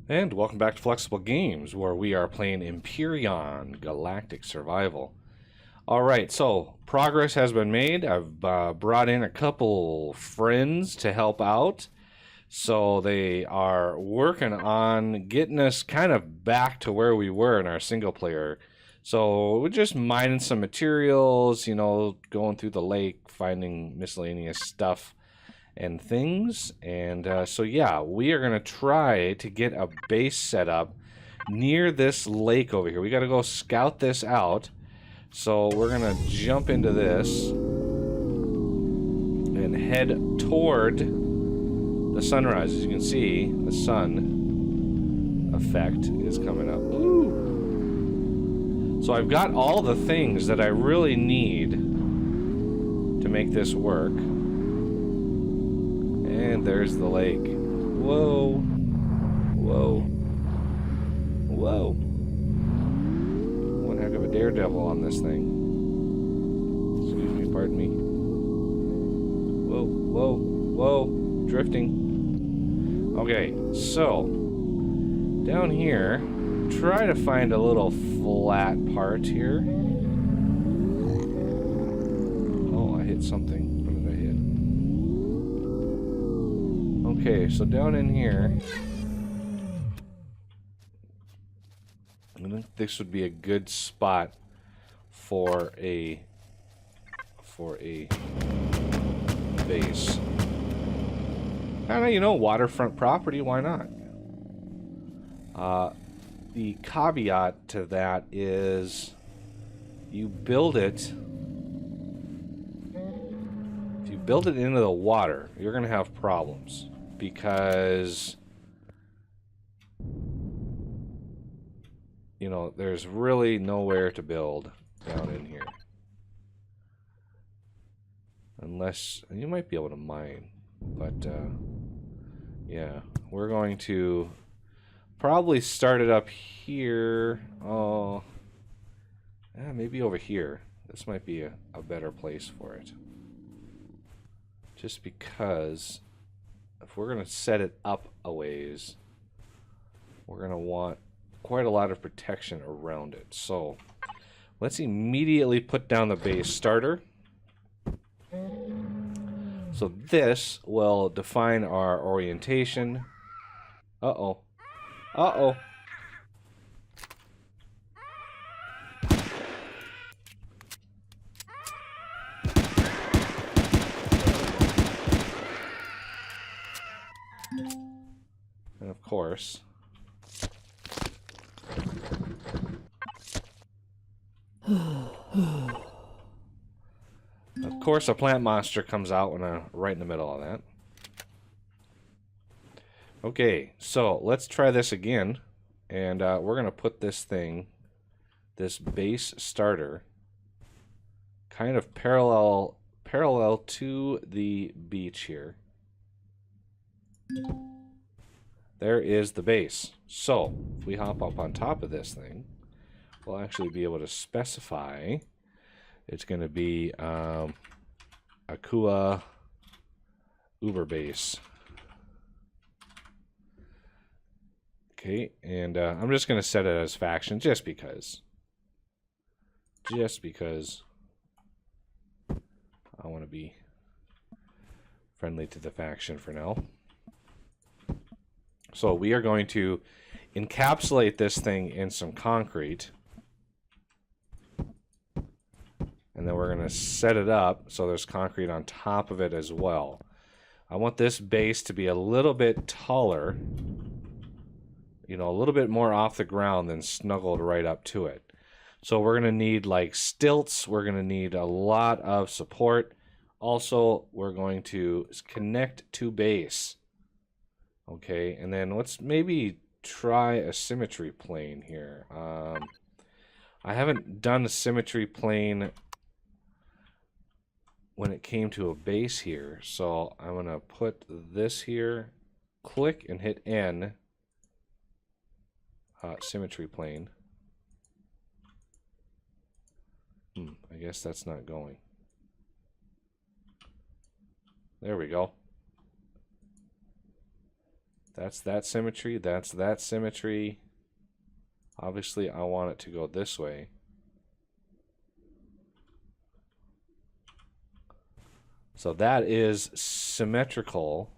And welcome back to Flexible Games, where we are playing Empyrion, Galactic Survival. Alright, so progress has been made. I've brought in a couple friends to help out. So they are working on getting us kind of back to where we were in our single player. So we're just mining some materials, you know, going through the lake, finding miscellaneous stuff and things. And so yeah, we are gonna try to get a base set up near this lake over here. We gotta go scout this out. So we're gonna jump into this and head toward the sunrise. As you can see, the sun effect is coming up. Ooh. So I've got all the things that I really need to make this work. And there's the lake. Whoa. Whoa. Whoa. One heck of a daredevil on this thing. Excuse me, pardon me. Whoa, whoa, whoa. Drifting. Okay, so down here, try to find a little flat part here. Oh, I hit something. Okay, so down in here, I think this would be a good spot for a base. And you know, waterfront property, why not? The caveat to that is you build it. If you build it into the water, you're going to have problems. Because, you know, there's really nowhere to build down in here. Unless, you might be able to mine. But, yeah. We're going to probably start it up here. Oh, yeah, maybe over here. This might be a better place for it. Just because if we're going to set it up a ways, we're going to want quite a lot of protection around it. So let's immediately put down the base starter. So this will define our orientation. Uh-oh. Uh-oh. And of course, a plant monster comes out when right in the middle of that. Okay, so let's try this again, and we're gonna put this base starter, kind of parallel to the beach here. There is the base. So, if we hop up on top of this thing, we'll actually be able to specify it's going to be Akua Uber base. Okay, and I'm just going to set it as faction just because. Just because I want to be friendly to the faction for now. So we are going to encapsulate this thing in some concrete. And then we're going to set it up so there's concrete on top of it as well. I want this base to be a little bit taller. You know, a little bit more off the ground than snuggled right up to it. So we're going to need like stilts. We're going to need a lot of support. Also, we're going to connect to base. Okay, and then let's maybe try a symmetry plane here. I haven't done a symmetry plane when it came to a base here, so I'm going to put this here, click and hit N, symmetry plane. I guess that's not going. There we go. That's that symmetry. That's that symmetry. Obviously, I want it to go this way. So that is symmetrical.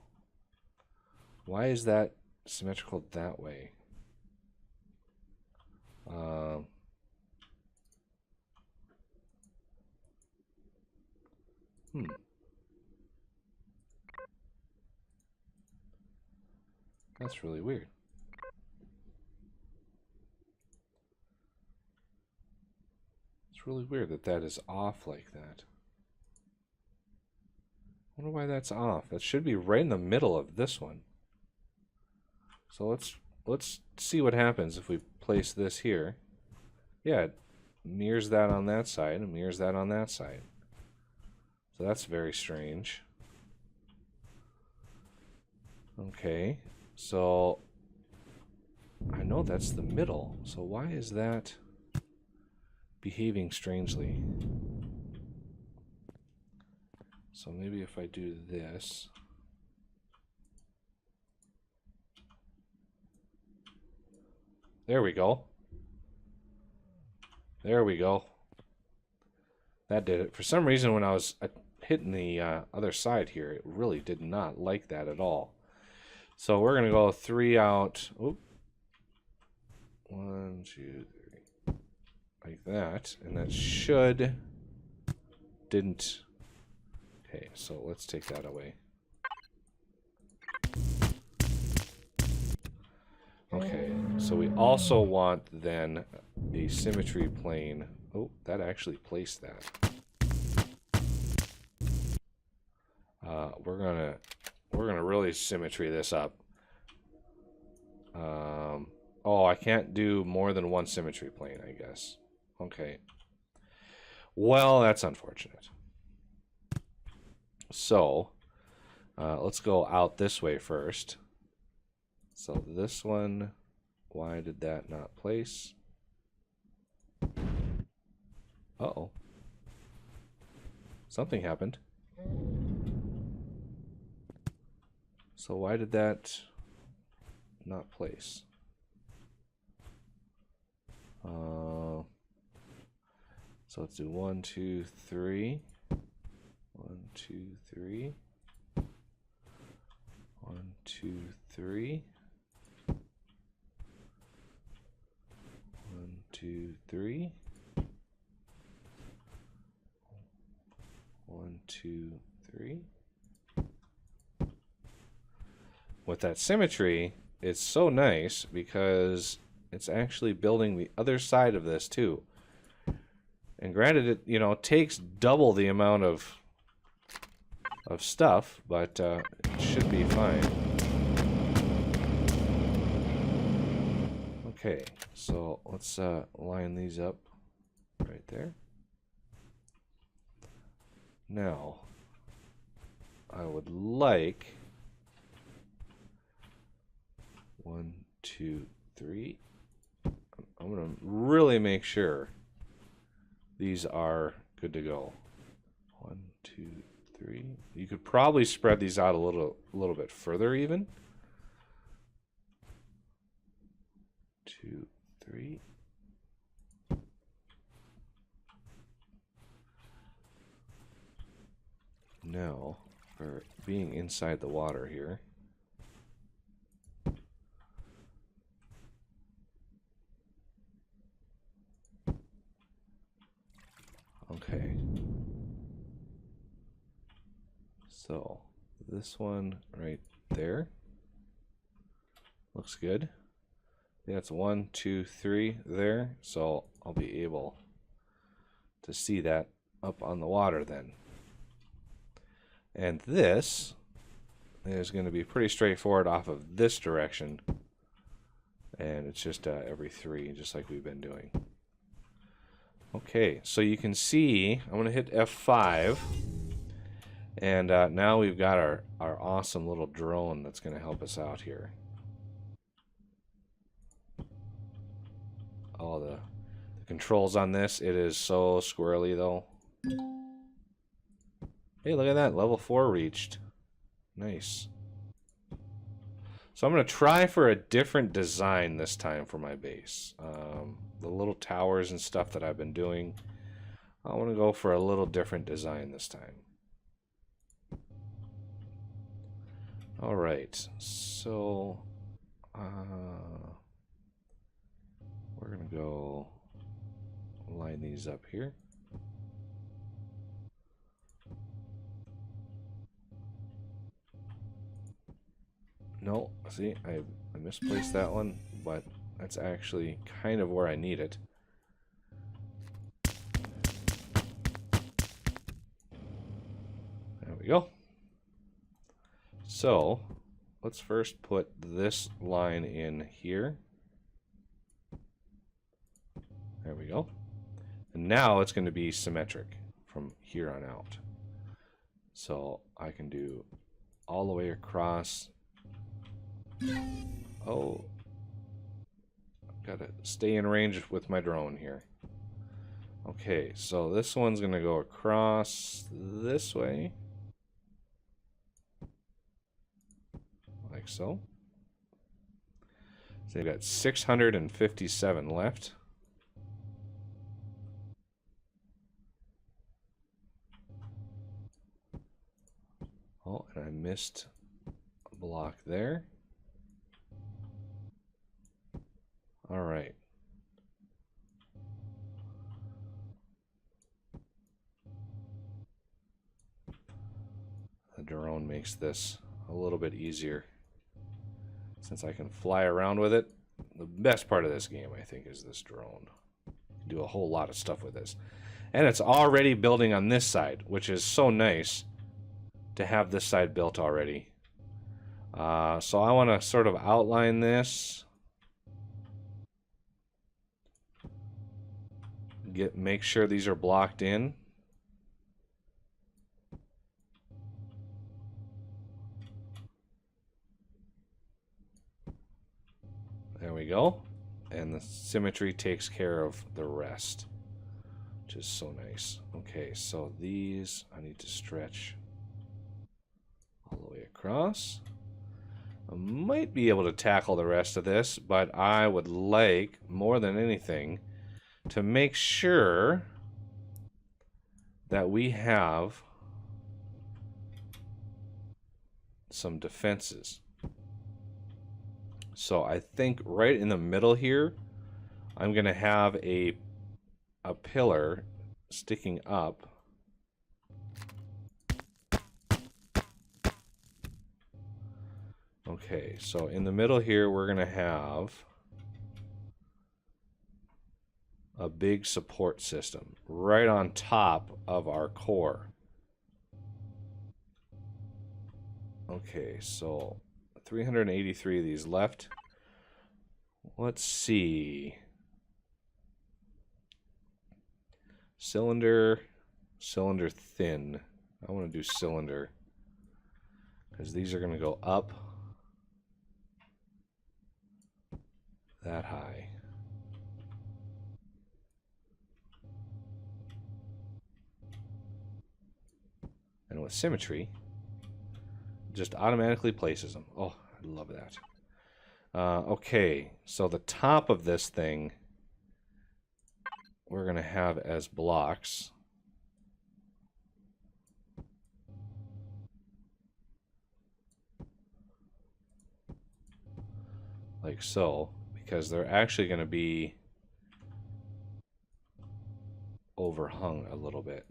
Why is that symmetrical that way? That's really weird. It's really weird that that is off like that. I wonder why that's off. That should be right in the middle of this one. So let's see what happens if we place this here. Yeah, it mirrors that on that side and mirrors that on that side. So that's very strange. Okay, so I know that's the middle. So why is that behaving strangely? So maybe if I do this. There we go. There we go. That did it. For some reason, when I was hitting the other side here, it really did not like that at all. So we're going to go 3 out. Oop. 1, 2, 3. Like that. And that should... Didn't... Okay, so let's take that away. Okay, so we also want then a symmetry plane. Oh, that actually placed that. We're gonna really symmetry this up. Oh, I can't do more than one symmetry plane, I guess. Okay. Well, that's unfortunate. So, let's go out this way first. So this one, why did that not place? Uh-oh. Something happened. So why did that not place? So let's do 1, 2, 3. 1, 2, 3. 1, 2, 3. 1, 2, 3. 1, 2, 3. With that symmetry, it's so nice because it's actually building the other side of this too. And granted, it, you know, takes double the amount of stuff, but it should be fine. Okay, so let's line these up right there. Now, I would like 1, 2, 3. I'm going to really make sure these are good to go. 1, 2, 3. You could probably spread these out a little bit further even. 2, 3. Now, for being inside the water here, okay. So, this one right there looks good. That's 1, 2, 3 there, so I'll be able to see that up on the water then. And this is going to be pretty straightforward off of this direction, and it's just every 3, just like we've been doing. Okay, so you can see, I'm going to hit F5, and now we've got our awesome little drone that's going to help us out here. Oh, the controls on this, it is so squirrely though. Hey, look at that, level 4 reached. Nice. So I'm going to try for a different design this time for my base. The little towers and stuff that I've been doing, I want to go for a little different design this time. All right, so we're going to go line these up here. No, see, I misplaced that one, but that's actually kind of where I need it. There we go. So, let's first put this line in here. There we go. And now it's going to be symmetric from here on out. So, I can do all the way across. Oh, gotta stay in range with my drone here. Okay, so this one's gonna go across this way, like so. So you've got 657 left. Oh, and I missed a block there. All right. The drone makes this a little bit easier since I can fly around with it. The best part of this game, I think, is this drone. You can do a whole lot of stuff with this. And it's already building on this side, which is so nice to have this side built already. So I want to sort of outline this. Make sure these are blocked in. There we go. And the symmetry takes care of the rest, which is so nice. Okay, so these I need to stretch all the way across. I might be able to tackle the rest of this, but I would like, more than anything, to make sure that we have some defenses. So I think right in the middle here, I'm going to have a pillar sticking up. Okay, so in the middle here, we're going to have a big support system right on top of our core. Okay, so 383 of these left. Let's see. Cylinder thin. I want to do cylinder because these are going to go up that high. And with symmetry, just automatically places them. Oh, I love that. Okay, so the top of this thing we're going to have as blocks. Like so, because they're actually going to be overhung a little bit.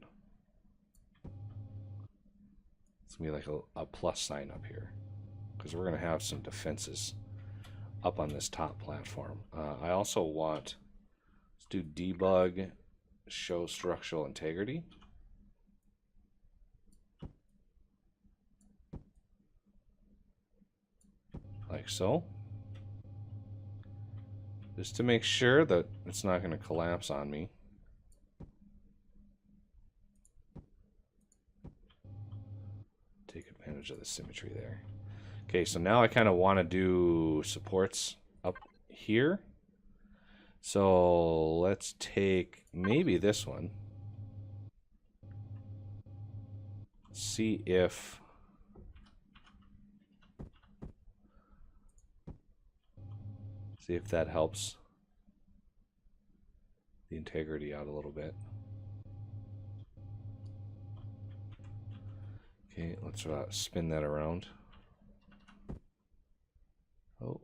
It's going to be like a plus sign up here, because we're going to have some defenses up on this top platform. I also want, let's do debug, show structural integrity. Like so. Just to make sure that it's not going to collapse on me. Take advantage of the symmetry there. Okay, so now I kind of want to do supports up here. So let's take maybe this one. See if See if that helps the integrity out a little bit. Okay, let's spin that around. Oh.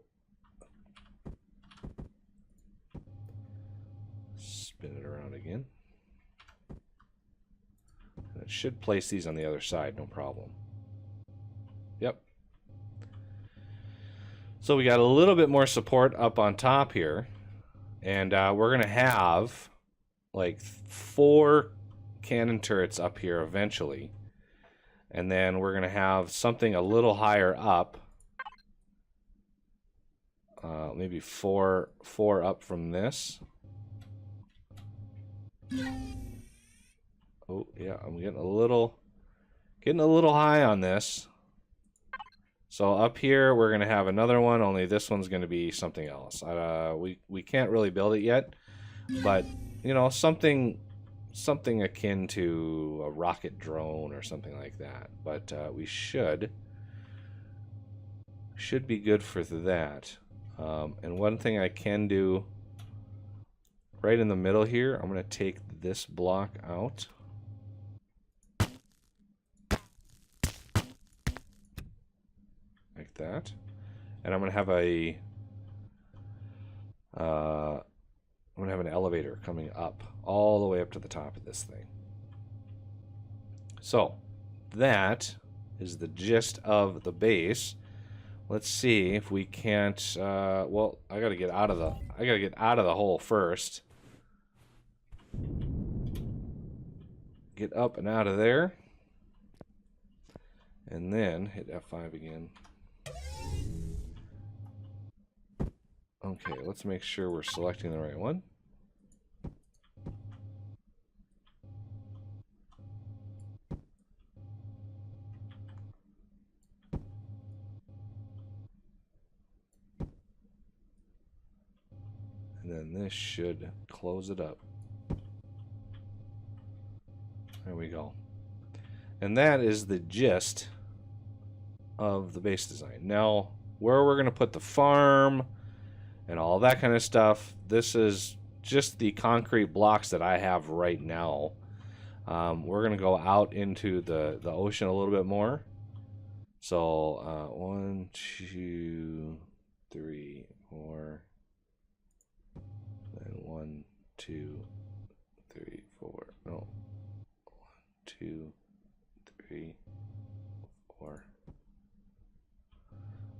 Spin it around again. And it should place these on the other side, no problem. Yep. So we got a little bit more support up on top here. And we're going to have like 4 cannon turrets up here eventually. And then we're going to have something a little higher up. Maybe four up from this. Oh, yeah, I'm getting a little high on this. So up here, we're going to have another one, only this one's going to be something else. We can't really build it yet, but, you know, something akin to a rocket drone or something like that. But we should be good for that. And one thing I can do right in the middle here, I'm going to take this block out. Like that. And I'm going to have an elevator coming up all the way up to the top of this thing. So that is the gist of the base. Let's see if we can't. Well, I gotta get out of the hole first. Get up and out of there, and then hit F5 again. Okay, let's make sure we're selecting the right one. And then this should close it up. There we go. And that is the gist of the base design. Now, where we're going to put the farm and all that kind of stuff, this is just the concrete blocks that I have right now. We're going to go out into the ocean a little bit more. So, 1, 2, 3, 4... And 1, 2, 3, 4. No. 1, 2, 3, 4.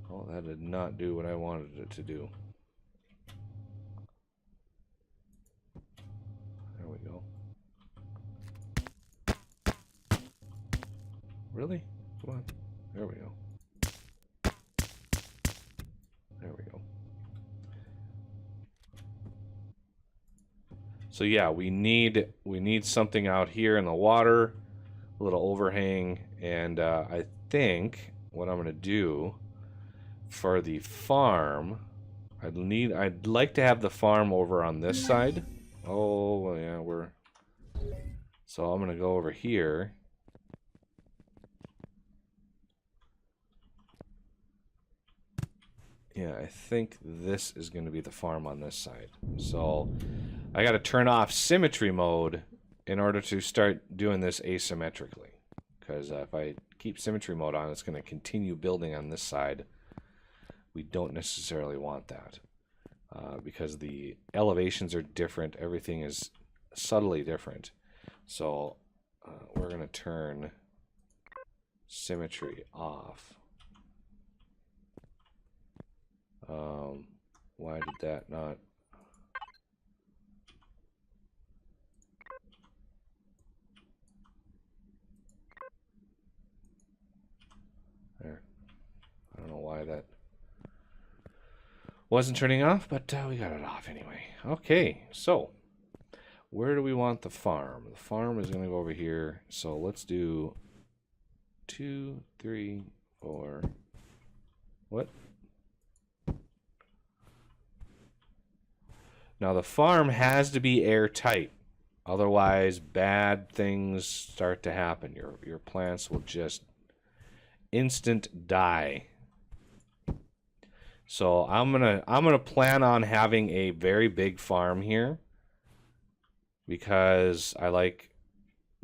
Oh, that did not do what I wanted it to do. There we go. Really? Come on. There we go. There we go. So yeah, we need something out here in the water, a little overhang, and I think what I'm gonna do for the farm, I'd like to have the farm over on this side. Oh well, yeah, so I'm gonna go over here. Yeah, I think this is going to be the farm on this side. So I got to turn off symmetry mode in order to start doing this asymmetrically. Because if I keep symmetry mode on, it's going to continue building on this side. We don't necessarily want that. Because the elevations are different. Everything is subtly different. So we're going to turn symmetry off. Why did that not? There. I don't know why that wasn't turning off, but we got it off anyway. Okay, so where do we want the farm? The farm is going to go over here. So let's do 2, 3, 4. What? Now the farm has to be airtight, otherwise bad things start to happen. Your plants will just instant die. So I'm gonna plan on having a very big farm here because I like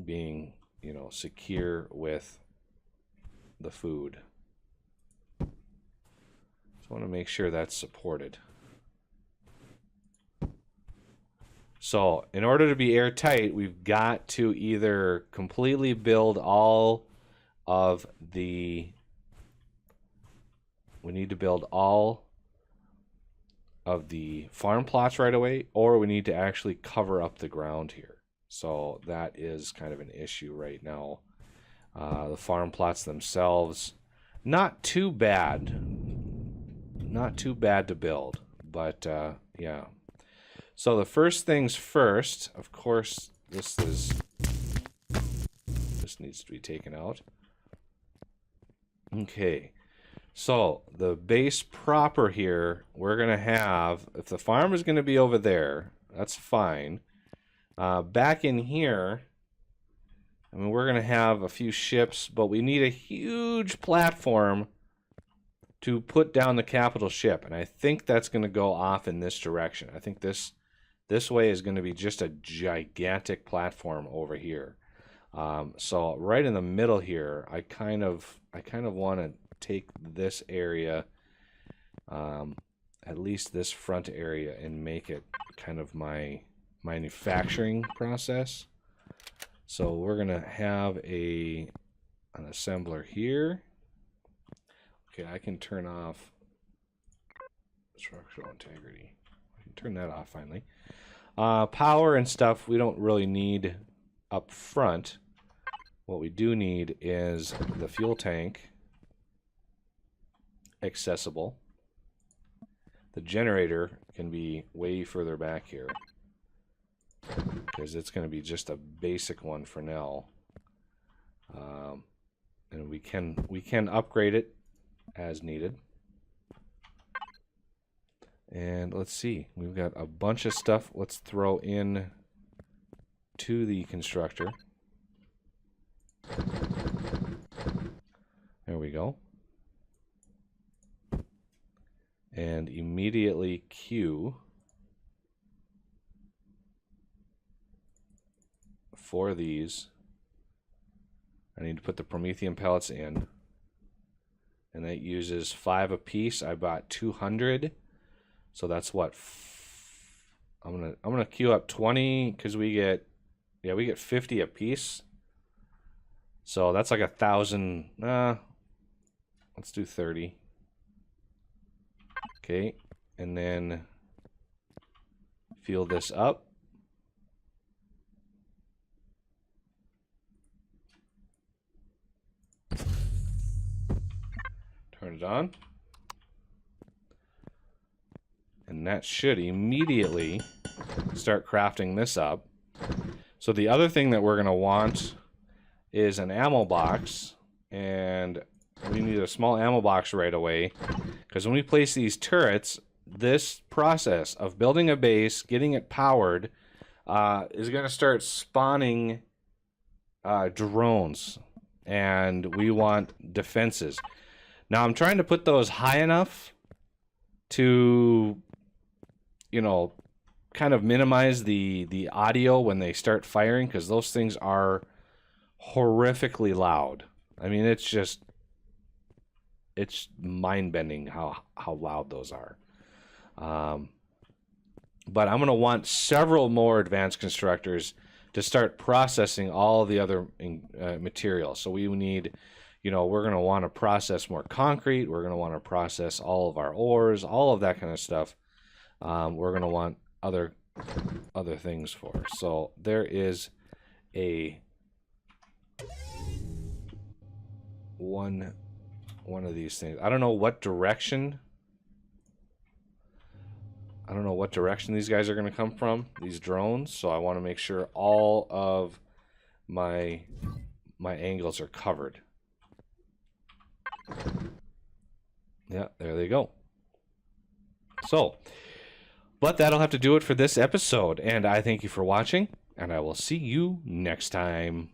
being, you know, secure with the food. So I want to make sure that's supported. So in order to be airtight, we've got to either completely build all of the... We need to build all of the farm plots right away, or we need to actually cover up the ground here. So that is kind of an issue right now. The farm plots themselves, not too bad. Not too bad to build, but yeah. So the first things first, of course, this needs to be taken out. Okay. So the base proper here, we're going to have, if the farm is going to be over there, that's fine. Back in here, I mean, we're going to have a few ships, but we need a huge platform to put down the capital ship. And I think that's going to go off in this direction. I think this way is going to be just a gigantic platform over here. So right in the middle here, I kind of want to take this area, at least this front area, and make it kind of my manufacturing process. So we're gonna have an assembler here. Okay, I can turn off structural integrity. I can turn that off finally. Power and stuff we don't really need up front. What we do need is the fuel tank accessible. The generator can be way further back here because it's going to be just a basic one for now, and we can upgrade it as needed. And let's see, we've got a bunch of stuff. Let's throw in to the constructor. There we go. And immediately queue for these. I need to put the Promethean pellets in, and that uses 5 apiece. I bought 200, so that's what I'm gonna queue up 20 because we get 50 apiece. So that's like 1,000. Let's do 30. Okay, and then fuel this up. Turn it on. And that should immediately start crafting this up. So the other thing that we're going to want is an ammo box, and we need a small ammo box right away, because when we place these turrets, this process of building a base, getting it powered, is going to start spawning drones, and we want defenses. Now I'm trying to put those high enough to, you know, kind of minimize the audio when they start firing, because those things are horrifically loud. I mean, it's mind-bending how loud those are. But I'm going to want several more advanced constructors to start processing all the other materials. So we need, you know, we're going to want to process more concrete. We're going to want to process all of our ores, all of that kind of stuff. We're going to want other things for. So there is a one of these things. I don't know what direction. I don't know what direction these guys are going to come from, these drones. So I want to make sure all of my angles are covered. Yeah, there they go. So, but that'll have to do it for this episode. And I thank you for watching, and I will see you next time.